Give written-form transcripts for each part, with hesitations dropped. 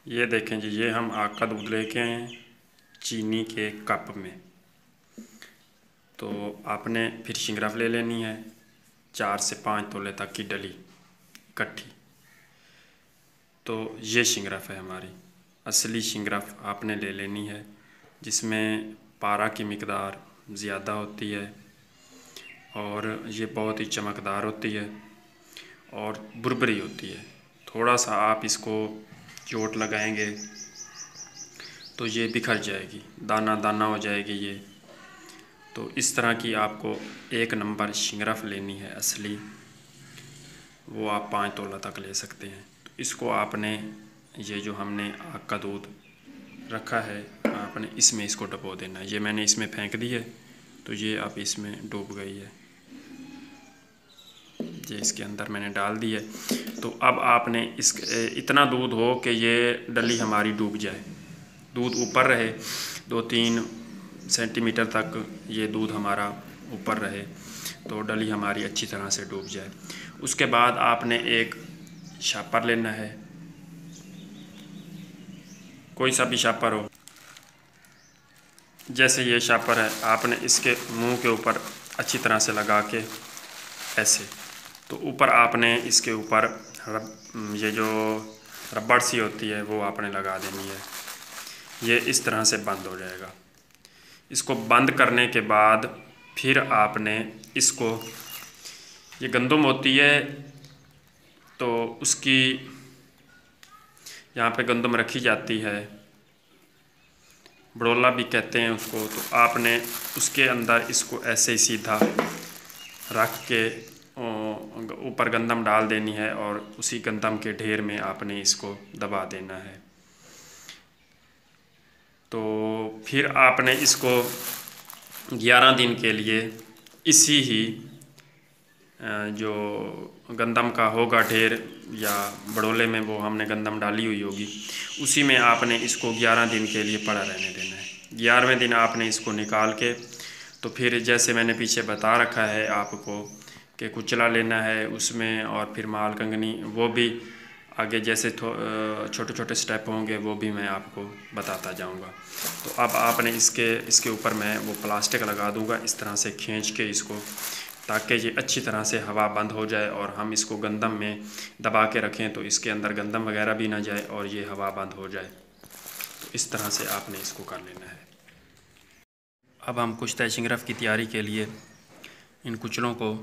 ये देखें जी, ये हम आग का दूध लेके आए हैं चीनी के कप में। तो आपने फिर शिंगराफ ले लेनी है 4 से 5 तोले तक की डली इकट्ठी। तो ये शिंगराफ है हमारी असली शिंगराफ, आपने ले लेनी है जिसमें पारा की मिकदार ज़्यादा होती है और ये बहुत ही चमकदार होती है और बुरबरी होती है। थोड़ा सा आप इसको चोट लगाएंगे तो ये बिखर जाएगी, दाना दाना हो जाएगी ये। तो इस तरह की आपको 1 नंबर शिंगराफ लेनी है असली, वो आप 5 तोला तक ले सकते हैं। तो इसको आपने ये जो हमने आग का दूध रखा है आपने इसमें इसको डुबो देना है। ये मैंने इसमें फेंक दी है तो ये अब इसमें डूब गई है, ये इसके अंदर मैंने डाल दी है। तो अब आपने इस इतना दूध हो कि ये डली हमारी डूब जाए, दूध ऊपर रहे 2-3 सेंटीमीटर तक ये दूध हमारा ऊपर रहे तो डली हमारी अच्छी तरह से डूब जाए। उसके बाद आपने एक शापर लेना है, कोई सा भी शापर हो, जैसे ये शापर है आपने इसके मुंह के ऊपर अच्छी तरह से लगा के ऐसे, तो ऊपर आपने इसके ऊपर ये जो रबड़ सी होती है वो आपने लगा देनी है। ये इस तरह से बंद हो जाएगा। इसको बंद करने के बाद फिर आपने इसको, ये गंदम होती है तो उसकी यहाँ पे गंदम रखी जाती है, बड़ोला भी कहते हैं उसको। तो आपने उसके अंदर इसको ऐसे ही सीधा रख के ऊपर गंदम डाल देनी है और उसी गंदम के ढेर में आपने इसको दबा देना है। तो फिर आपने इसको 11 दिन के लिए इसी ही जो गंदम का होगा ढेर या बड़ोले में वो हमने गंदम डाली हुई होगी, उसी में आपने इसको 11 दिन के लिए पड़ा रहने देना है। 11वें दिन आपने इसको निकाल के, तो फिर जैसे मैंने पीछे बता रखा है आपको कि कुचला लेना है उसमें और फिर माल कंगनी, वो भी आगे जैसे छोटे छोटे स्टेप होंगे वो भी मैं आपको बताता जाऊंगा। तो अब आपने इसके ऊपर मैं वो प्लास्टिक लगा दूंगा इस तरह से खींच के इसको, ताकि ये अच्छी तरह से हवा बंद हो जाए और हम इसको गंदम में दबा के रखें तो इसके अंदर गंदम वगैरह भी ना जाए और ये हवा बंद हो जाए। तो इस तरह से आपने इसको कर लेना है। अब हम कुश्ता शिंगराफ की तैयारी के लिए इन कुचलों को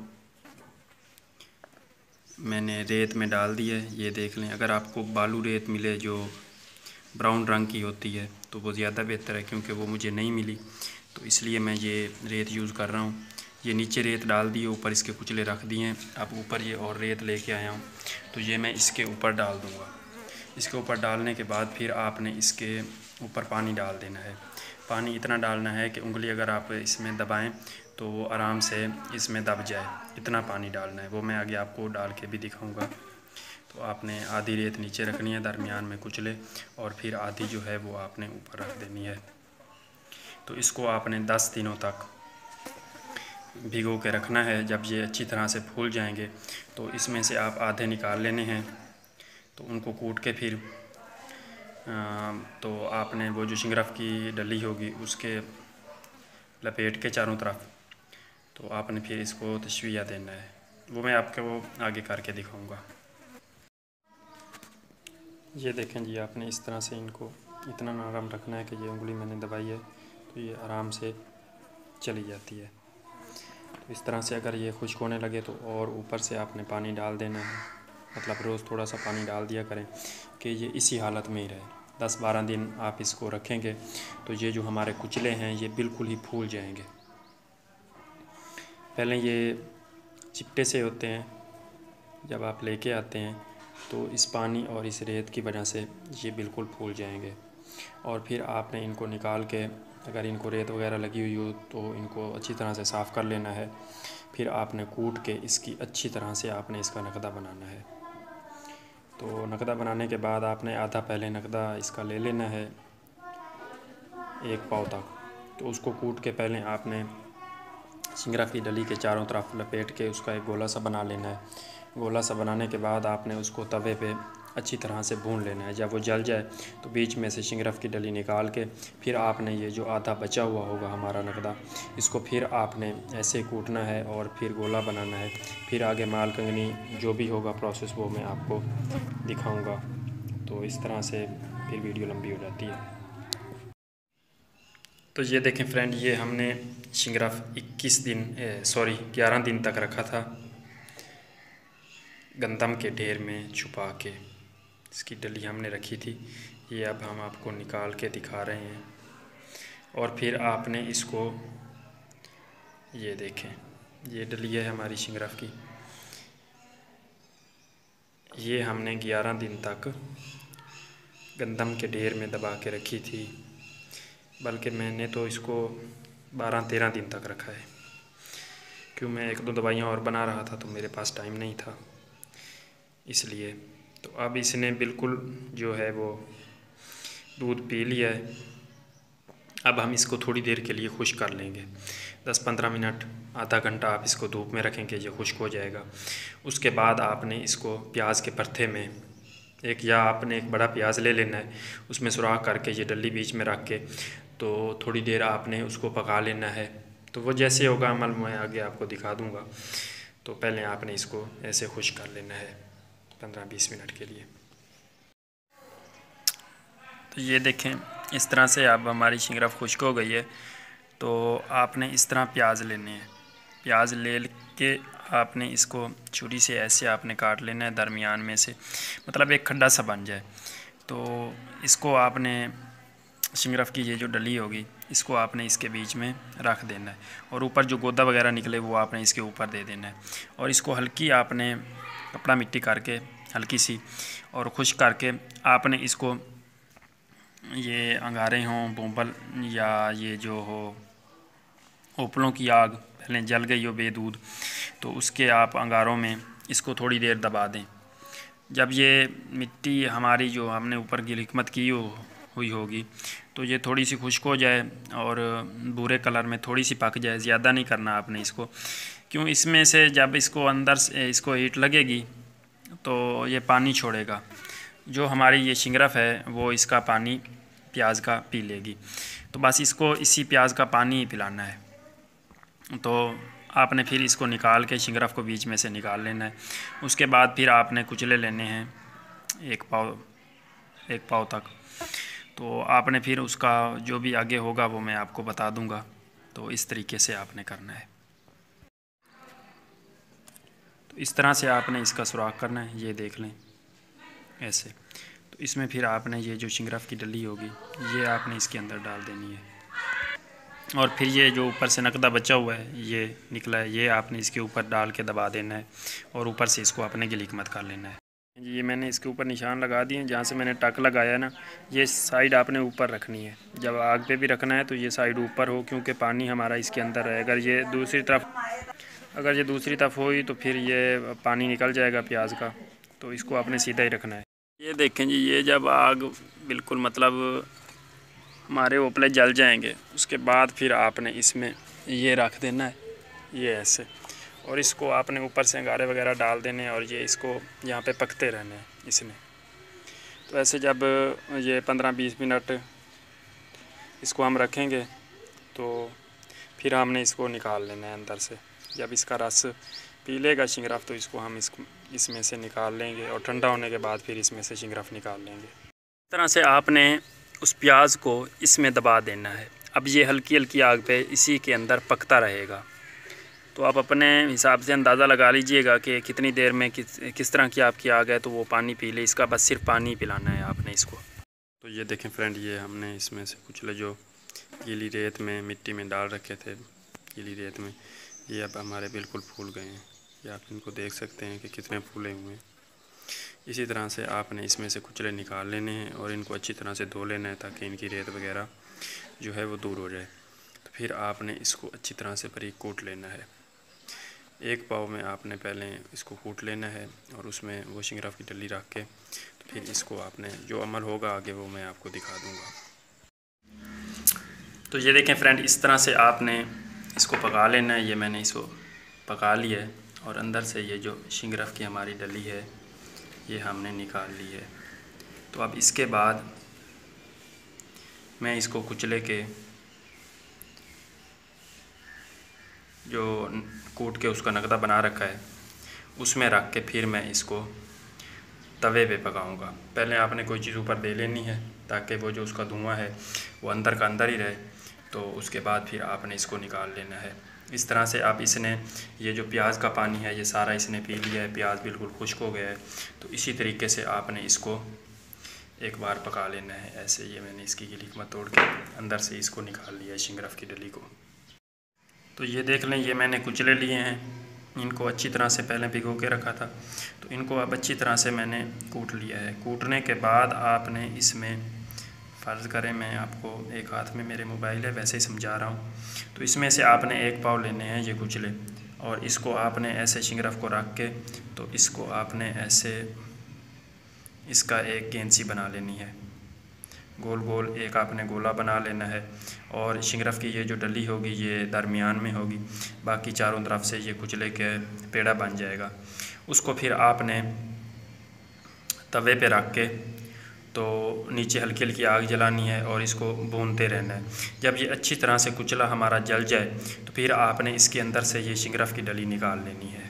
मैंने रेत में डाल दी है। ये देख लें, अगर आपको बालू रेत मिले जो ब्राउन रंग की होती है तो वो ज़्यादा बेहतर है, क्योंकि वो मुझे नहीं मिली तो इसलिए मैं ये रेत यूज़ कर रहा हूँ। ये नीचे रेत डाल दी है, ऊपर इसके कुचले रख दिए हैं। अब ऊपर ये और रेत लेके आया हूँ तो ये मैं इसके ऊपर डाल दूँगा। इसके ऊपर डालने के बाद फिर आपने इसके ऊपर पानी डाल देना है। पानी इतना डालना है कि उंगली अगर आप इसमें दबाएं तो वो आराम से इसमें दब जाए, इतना पानी डालना है। वो मैं आगे आपको डाल के भी दिखाऊंगा। तो आपने आधी रेत नीचे रखनी है, दरमियान में कुचले, और फिर आधी जो है वो आपने ऊपर रख देनी है। तो इसको आपने 10 दिनों तक भिगो के रखना है। जब ये अच्छी तरह से फूल जाएंगे तो इसमें से आप आधे निकाल लेने हैं। तो उनको कूट के फिर तो आपने वो जो शिंगराफ की डली होगी उसके लपेट के चारों तरफ, तो आपने फिर इसको तशविया देना है। वो मैं आपको वो आगे करके दिखाऊंगा। ये देखें जी, आपने इस तरह से इनको इतना नरम रखना है कि ये उंगली मैंने दबाई है तो ये आराम से चली जाती है। तो इस तरह से अगर ये खुश्क होने लगे तो और ऊपर से आपने पानी डाल देना है, मतलब रोज़ थोड़ा सा पानी डाल दिया करें कि ये इसी हालत में ही रहे। 10-12 दिन आप इसको रखेंगे तो ये जो हमारे कुचले हैं ये बिल्कुल ही फूल जाएंगे। पहले ये चिपटे से होते हैं, जब आप लेके आते हैं तो इस पानी और इस रेत की वजह से ये बिल्कुल फूल जाएंगे। और फिर आपने इनको निकाल के, अगर इनको रेत वगैरह लगी हुई हो तो इनको अच्छी तरह से साफ़ कर लेना है। फिर आपने कूट के इसकी अच्छी तरह से आपने इसका नकदा बनाना है। तो नकदा बनाने के बाद आपने आधा पहले नकदा इसका ले लेना है 1 पाव तक। तो उसको कूट के पहले आपने शिंगराफ की डली के चारों तरफ लपेट के उसका एक गोला सा बना लेना है। गोला सा बनाने के बाद आपने उसको तवे पे अच्छी तरह से भून लेना है। जब वो जल जाए तो बीच में से शिंगरफ की डली निकाल के फिर आपने ये जो आधा बचा हुआ होगा हमारा नगदा, इसको फिर आपने ऐसे कूटना है और फिर गोला बनाना है। फिर आगे माल कंगनी जो भी होगा प्रोसेस वो मैं आपको दिखाऊंगा। तो इस तरह से फिर वीडियो लंबी हो जाती है। तो ये देखें फ्रेंड, ये हमने शिंगरफ 11 दिन तक रखा था गंदम के ढेर में छुपा के। इसकी डली हमने रखी थी, ये अब हम आपको निकाल के दिखा रहे हैं। और फिर आपने इसको, ये देखें, ये डली है हमारी शिंगरफ की। ये हमने 11 दिन तक गंदम के ढेर में दबा के रखी थी, बल्कि मैंने तो इसको 12-13 दिन तक रखा है, क्यों मैं 1-2 दवाइयाँ और बना रहा था तो मेरे पास टाइम नहीं था इसलिए। तो अब इसने बिल्कुल जो है वो दूध पी लिया है। अब हम इसको थोड़ी देर के लिए खुश्क कर लेंगे, 10-15 मिनट, आधा घंटा आप इसको धूप में रखेंगे, ये खुश्क हो जाएगा। उसके बाद आपने इसको प्याज के भरते में आपने एक बड़ा प्याज ले लेना है, उसमें सुराख करके ये डली बीच में रख के तो थोड़ी देर आपने उसको पका लेना है। तो वो जैसे होगा अमल मैं आगे आपको दिखा दूँगा। तो पहले आपने इसको ऐसे खुश्क कर लेना है 15-20 मिनट के लिए। तो ये देखें, इस तरह से अब हमारी शिंगरफ खुश्क हो गई है। तो आपने इस तरह प्याज लेने हैं, प्याज ले के आपने इसको छुरी से ऐसे आपने काट लेना है दरमियान में से, मतलब एक खड्डा सा बन जाए। तो इसको आपने शिंगरफ की ये जो डली होगी इसको आपने इसके बीच में रख देना है, और ऊपर जो गोदा वगैरह निकले वो आपने इसके ऊपर दे देना है। और इसको हल्की आपने कपड़ा मिट्टी करके हल्की सी और खुश्क करके आपने इसको, ये अंगारे हों, बोंबल या ये जो हो उपलों की आग पहले जल गई हो बेदूध, तो उसके आप अंगारों में इसको थोड़ी देर दबा दें। जब ये मिट्टी हमारी जो हमने ऊपर की लिकमत की हुई होगी तो ये थोड़ी सी खुश्क हो जाए और भूरे कलर में थोड़ी सी पक जाए, ज़्यादा नहीं करना आपने इसको, क्यों इसमें से जब इसको अंदर से इसको हीट लगेगी तो ये पानी छोड़ेगा। जो हमारी ये शिंगरफ है वो इसका पानी प्याज का पी लेगी। तो बस इसको इसी प्याज का पानी ही पिलाना है। तो आपने फिर इसको निकाल के शिंगरफ को बीच में से निकाल लेना है। उसके बाद फिर आपने कुचले लेने हैं 1 पाव तक। तो आपने फिर उसका जो भी आगे होगा वो मैं आपको बता दूंगा। तो इस तरीके से आपने करना है। तो इस तरह से आपने इसका सुराख करना है, ये देख लें ऐसे। तो इसमें फिर आपने ये जो शिंगरफ की डली होगी ये आपने इसके अंदर डाल देनी है, और फिर ये जो ऊपर से नकदा बचा हुआ है ये निकला है, ये आपने इसके ऊपर डाल के दबा देना है और ऊपर से इसको आपने गिलिकमत कर लेना है। ये मैंने इसके ऊपर निशान लगा दिए, जहाँ से मैंने टक लगाया ना ये साइड आपने ऊपर रखनी है। जब आग पे भी रखना है तो ये साइड ऊपर हो, क्योंकि पानी हमारा इसके अंदर है। अगर ये दूसरी तरफ हुई तो फिर ये पानी निकल जाएगा प्याज का। तो इसको आपने सीधा ही रखना है। ये देखें जी, ये जब आग बिल्कुल मतलब हमारे उपले जल जाएंगे उसके बाद फिर आपने इसमें ये रख देना है, ये ऐसे, और इसको आपने ऊपर से अंगारे वगैरह डाल देने हैं और ये इसको यहाँ पे पकते रहने हैं इसमें। तो ऐसे जब ये 15-20 मिनट इसको हम रखेंगे तो फिर हमने इसको निकाल लेना है अंदर से। जब इसका रस पी लेगा शिंगरफ तो इसको हम इसमें से निकाल लेंगे, और ठंडा होने के बाद फिर इसमें से शिंगरफ निकाल लेंगे। इस तरह से आपने उस प्याज को इसमें दबा देना है। अब ये हल्की हल्की आग पे इसी के अंदर पकता रहेगा। तो आप अपने हिसाब से अंदाज़ा लगा लीजिएगा कि कितनी देर में किस तरह की आपकी आग है, तो वो पानी पी ले। इसका बस सिर्फ पानी पिलाना है आपने इसको। तो ये देखें फ्रेंड, ये हमने इसमें से कुचले जो गीली रेत में मिट्टी में डाल रखे थे, गीली रेत में, ये अब हमारे बिल्कुल फूल गए हैं। ये आप इनको देख सकते हैं कि कितने फूले हुए हैं। इसी तरह से आपने इसमें से कुचले निकाल लेने हैं और इनको अच्छी तरह से धो लेना है ताकि इनकी रेत वगैरह जो है वो दूर हो जाए। तो फिर आपने इसको अच्छी तरह से बारीक कूट लेना है। 1 पाव में आपने पहले इसको कूट लेना है और उसमें वो शिंगरफ की डली रख के तो फिर इसको आपने जो अमल होगा आगे वो मैं आपको दिखा दूँगा। तो ये देखें फ्रेंड, इस तरह से आपने इसको पका लेना है। ये मैंने इसको पका लिया है और अंदर से ये जो शिंगरफ की हमारी डली है ये हमने निकाल ली है। तो अब इसके बाद मैं इसको कुचले के जो कूट के उसका नगदा बना रखा है उसमें रख के फिर मैं इसको तवे पे पकाऊंगा। पहले आपने कोई चीज़ ऊपर दे लेनी है ताकि वो जो उसका धुआं है वो अंदर का अंदर ही रहे। तो उसके बाद फिर आपने इसको निकाल लेना है। इस तरह से अब इसने ये जो प्याज का पानी है ये सारा इसने पी लिया है, प्याज बिल्कुल खुश्क हो गया है। तो इसी तरीके से आपने इसको एक बार पका लेना है। ऐसे ये मैंने इसकी गिलीकमा तोड़ के अंदर से इसको निकाल लिया है शिंगराफ की डली को। तो ये देख लें, ये मैंने कुचले लिए हैं। इनको अच्छी तरह से पहले भिगो के रखा था, तो इनको अब अच्छी तरह से मैंने कूट लिया है। कूटने के बाद आपने इसमें फ़र्ज़ करें मैं आपको एक हाथ में मेरे मोबाइल है वैसे ही समझा रहा हूँ। तो इसमें से आपने 1 पाव लेने हैं ये कुचले, और इसको आपने ऐसे शिंगराफ को रख के तो इसको आपने ऐसे इसका एक गेंद सी बना लेनी है। गोल गोल एक आपने गोला बना लेना है, और शिंगराफ की ये जो डली होगी ये दरमियान में होगी, बाकी चारों तरफ से ये कुचले के पेड़ा बन जाएगा। उसको फिर आपने तवे पे रख के तो नीचे हल्की हल्की आग जलानी है और इसको भूनते रहना है। जब ये अच्छी तरह से कुचला हमारा जल जाए तो फिर आपने इसके अंदर से ये शिंगराफ की डली निकाल लेनी है।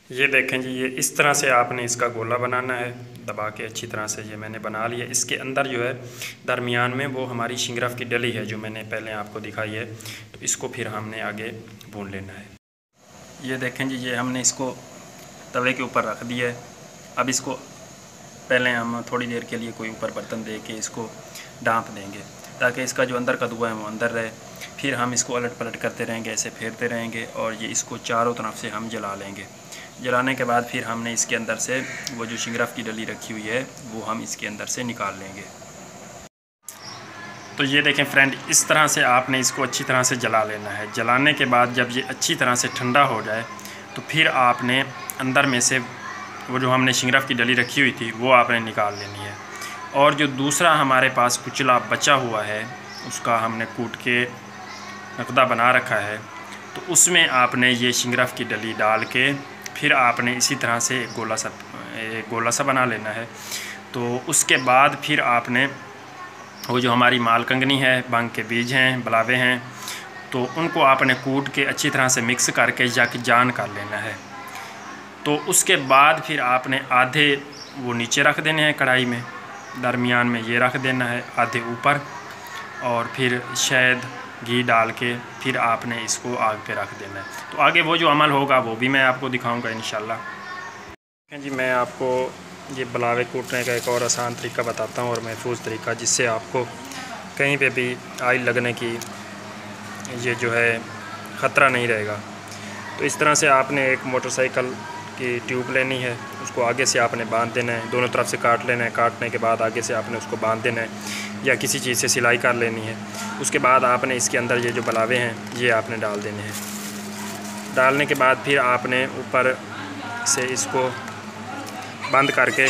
ये देखें जी, ये इस तरह से आपने इसका गोला बनाना है, दबा के अच्छी तरह से ये मैंने बना लिया। इसके अंदर जो है दरमियान में वो हमारी शिंगराफ की डली है जो मैंने पहले आपको दिखाई है। तो इसको फिर हमने आगे भून लेना है। ये देखें जी, ये हमने इसको तवे के ऊपर रख दिया है। अब इसको पहले हम थोड़ी देर के लिए कोई ऊपर बर्तन दे के इसको ढाँप देंगे ताकि इसका जो अंदर का धुआं है वो अंदर रहे। फिर हम इसको अलट पलट करते रहेंगे, ऐसे फेरते रहेंगे, और ये इसको चारों तरफ से हम जला लेंगे। जलाने के बाद फिर हमने इसके अंदर से वो जो शिंगराफ की डली रखी हुई है वो हम इसके अंदर से निकाल लेंगे। तो ये देखें फ्रेंड, इस तरह से आपने इसको अच्छी तरह से जला लेना है। जलाने के बाद जब ये अच्छी तरह से ठंडा हो जाए तो फिर आपने अंदर में से वो जो हमने शिंगराफ की डली रखी हुई थी वो आपने निकाल लेनी है। और जो दूसरा हमारे पास कुचला बचा हुआ है उसका हमने कूट के नकदा बना रखा है, तो उसमें आपने ये शिंगराफ की डली डाल के फिर आपने इसी तरह से एक गोला सा बना लेना है। तो उसके बाद फिर आपने वो जो हमारी मालकंगनी है, भांग के बीज हैं, बलावे हैं, तो उनको आपने कूट के अच्छी तरह से मिक्स करके जान कर लेना है। तो उसके बाद फिर आपने आधे वो नीचे रख देने हैं कढ़ाई में, दरमियान में ये रख देना है, आधे ऊपर, और फिर शहद घी डाल के फिर आपने इसको आग पे रख देना है। तो आगे वो जो अमल होगा वो भी मैं आपको दिखाऊंगा इंशाल्लाह। जी, मैं आपको ये बलावे कूटने का एक और आसान तरीका बताता हूँ और महफूज तरीका, जिससे आपको कहीं पे भी आग लगने की ये जो है ख़तरा नहीं रहेगा। तो इस तरह से आपने एक मोटरसाइकिल की ट्यूब लेनी है, उसको आगे से आपने बांध देना है, दोनों तरफ से काट लेना है। काटने के बाद आगे से आपने उसको बांध देना है या किसी चीज़ से सिलाई कर लेनी है। उसके बाद आपने इसके अंदर ये जो बलावे हैं ये आपने डाल देने हैं। डालने के बाद फिर आपने ऊपर से इसको बंद करके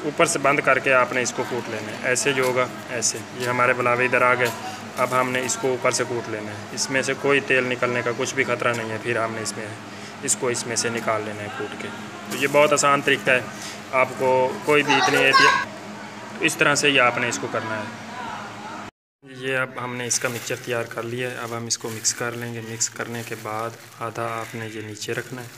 ऊपर से बंद करके आपने इसको कूट लेना है। ऐसे जो होगा ऐसे, ये हमारे बलावे इधर आ गए। अब हमने इसको ऊपर से कूट लेना है। इसमें से कोई तेल निकलने का कुछ भी ख़तरा नहीं है। फिर हमने इसमें से निकाल लेना है कूट के। तो ये बहुत आसान तरीका है, आपको कोई भी इतनी इस तरह से ही आपने इसको करना है। ये अब हमने इसका मिक्सचर तैयार कर लिया है। अब हम इसको मिक्स कर लेंगे। मिक्स करने के बाद आधा आपने ये नीचे रखना है,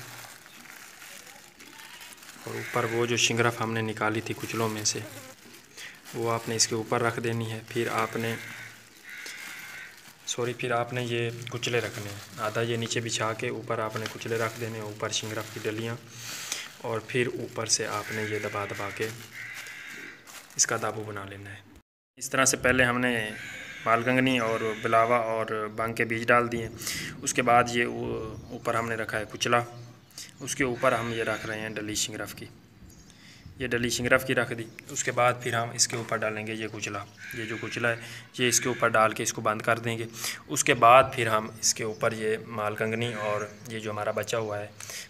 और ऊपर वो जो शिंगराफ हमने निकाली थी कुचलों में से वो आपने इसके ऊपर रख देनी है। फिर आपने ये कुचले रखने हैं, आधा ये नीचे बिछा के ऊपर आपने कुचले रख देने, ऊपर शिंगराफ की डलियाँ, और फिर ऊपर से आपने ये दबा के इसका दाबू बना लेना है। इस तरह से पहले हमने मालकंगनी और बिलावा और भांग के बीज डाल दिए। उसके बाद ये ऊपर हमने रखा है कुचला, उसके ऊपर हम ये रख रहे हैं डली शिंगराफ की। ये डली शिंगराफ की रख दी। उसके बाद फिर हम इसके ऊपर डालेंगे ये कुचला। ये जो कुचला है ये इसके ऊपर डाल के इसको बंद कर देंगे। उसके बाद फिर हम इसके ऊपर ये मालकंगनी और ये जो हमारा बचा हुआ है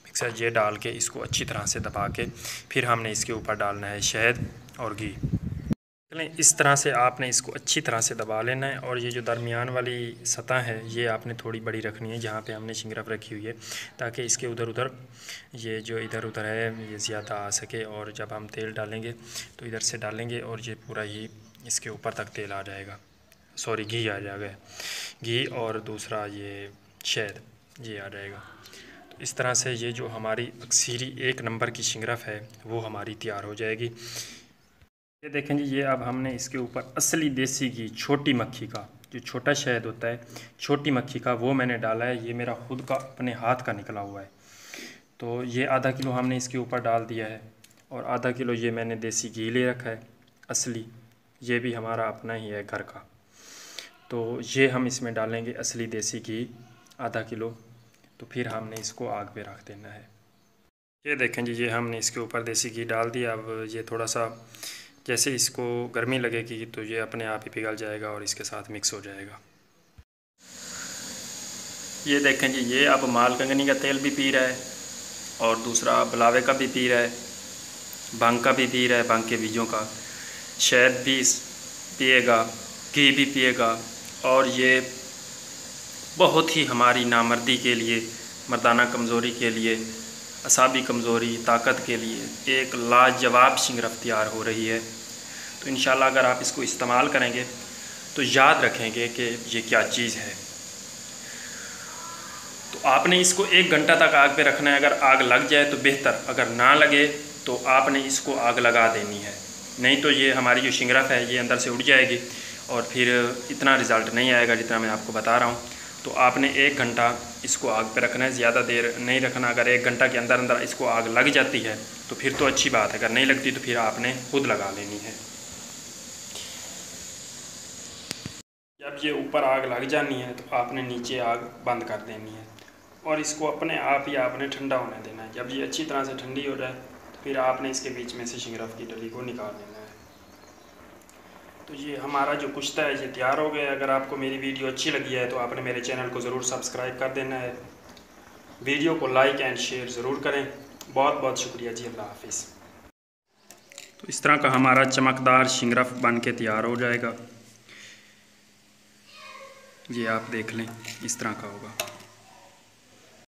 मिक्सर ये डाल के इसको अच्छी तरह से दबा के फिर हमने इसके ऊपर डालना है शहद और घी। इस तरह से आपने इसको अच्छी तरह से दबा लेना है। और ये जो दरमियान वाली सतह है ये आपने थोड़ी बड़ी रखनी है, जहाँ पे हमने शिंगरफ रखी हुई है, ताकि इसके उधर उधर ये जो इधर उधर है ये ज़्यादा आ सके। और जब हम तेल डालेंगे तो इधर से डालेंगे और ये पूरा ही इसके ऊपर तक तेल आ जाएगा, सॉरी घी आ जाएगा, घी और दूसरा ये शहद ये आ जाएगा। तो इस तरह से ये जो हमारी अक्सीरी 1 नंबर की शिंगरफ है वो हमारी तैयार हो जाएगी। ये देखें जी, ये अब हमने इसके ऊपर असली देसी घी छोटी मक्खी का, जो छोटा शहद होता है छोटी मक्खी का, वो मैंने डाला है। ये मेरा खुद का अपने हाथ का निकला हुआ है। तो ये आधा किलो हमने इसके ऊपर डाल दिया है। और आधा किलो ये मैंने देसी घी ले रखा है असली, ये भी हमारा अपना ही है घर का। तो ये हम इसमें डालेंगे असली देसी घी आधा किलो। तो फिर हमने इसको आग पे रख देना है। ये देखें जी, ये हमने इसके ऊपर देसी घी डाल दिया। अब ये थोड़ा सा जैसे इसको गर्मी लगेगी तो ये अपने आप ही पिघल जाएगा और इसके साथ मिक्स हो जाएगा। ये देखें जी, ये अब मालकंगनी का तेल भी पी रहा है और दूसरा बुलावे का भी पी रहा है, भांग का भी पी रहा है, भांग के बीजों का, शहद भी पिएगा, घी भी पिएगा। और ये बहुत ही हमारी नामर्दी के लिए, मर्दाना कमज़ोरी के लिए, असाबी कमज़ोरी, ताकत के लिए एक लाजवाब शिंगरफ तैयार हो रही है। तो इंशाल्लाह अगर आप इसको इस्तेमाल करेंगे तो याद रखेंगे कि ये क्या चीज़ है। तो आपने इसको 1 घंटा तक आग पे रखना है। अगर आग लग जाए तो बेहतर, अगर ना लगे तो आपने इसको आग लगा देनी है, नहीं तो ये हमारी जो शिंगरफ है ये अंदर से उड़ जाएगी और फिर इतना रिज़ल्ट नहीं आएगा जितना मैं आपको बता रहा हूँ। तो आपने 1 घंटा इसको आग पे रखना है, ज़्यादा देर नहीं रखना। अगर 1 घंटा के अंदर अंदर इसको आग लग जाती है तो फिर तो अच्छी बात है, अगर नहीं लगती तो फिर आपने खुद लगा लेनी है। जब ये ऊपर आग लग जानी है तो आपने नीचे आग बंद कर देनी है और इसको अपने आप ही आपने ठंडा होने देना है। जब ये अच्छी तरह से ठंडी हो जाए तो फिर आपने इसके बीच में से शिंगरफ की डली को निकाल लेना है। तो ये हमारा जो कुश्ता है ये तैयार हो गया है। अगर आपको मेरी वीडियो अच्छी लगी है तो आपने मेरे चैनल को ज़रूर सब्सक्राइब कर देना है, वीडियो को लाइक एंड शेयर ज़रूर करें। बहुत बहुत शुक्रिया जी, अल्लाह हाफिज़। तो इस तरह का हमारा चमकदार शिंगरफ बन के तैयार हो जाएगा। ये आप देख लें, इस तरह का होगा।